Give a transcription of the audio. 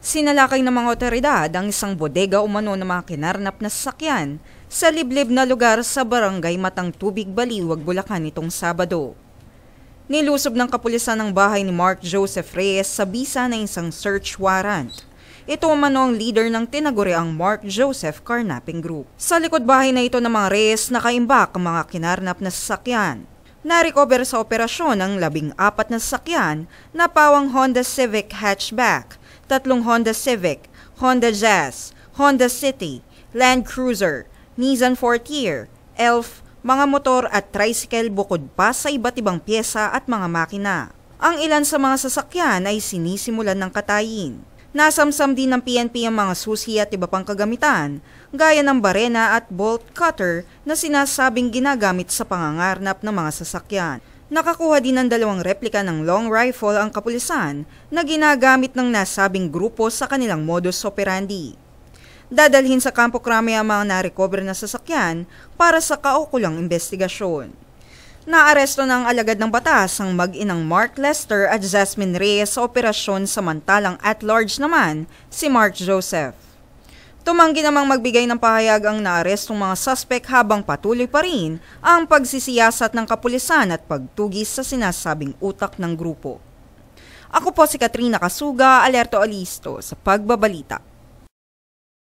Sinalakay ng mga otoridad ang isang bodega umano ng mga kinarnap na sasakyan sa liblib na lugar sa barangay Matang Tubig, Baliwag, Bulacan nitong Sabado. Nilusob ng kapulisan ang bahay ni Mark Joseph Reyes sa bisa ng isang search warrant. Ito umano ang leader ng tinaguriang Mark Joseph Carnapping Group. Sa likod bahay na ito ng mga Reyes nakaimbak ang mga kinarnap na sasakyan. Na-recover sa operasyon ang 14 na sasakyan na pawang Honda Civic hatchback, 3 Honda Civic, Honda Jazz, Honda City, Land Cruiser, Nissan Fortier, Elf, mga motor at tricycle bukod pa sa iba't ibang pyesa at mga makina. Ang ilan sa mga sasakyan ay sinisimulan ng katayin. Nasamsam din ng PNP ang mga susi at iba pang kagamitan, gaya ng barena at bolt cutter na sinasabing ginagamit sa pangangarnap ng mga sasakyan. Nakakuha din ng 2 replika ng long rifle ang kapulisan na ginagamit ng nasabing grupo sa kanilang modus operandi. Dadalhin sa kampo krame ang mga na-recover na sasakyan para sa kaukulang investigasyon. Naaresto ng alagad ng batas ang mag-inang Mark Lester at Jasmine Reyes sa operasyon, samantalang at large naman si Mark Joseph. Tumanggi namang magbigay ng pahayag ang naarestong mga suspect habang patuloy pa rin ang pagsisiyasat ng kapulisan at pagtugis sa sinasabing utak ng grupo. Ako po si Katrina Kasuga, Alerto Alisto sa Pagbabalita.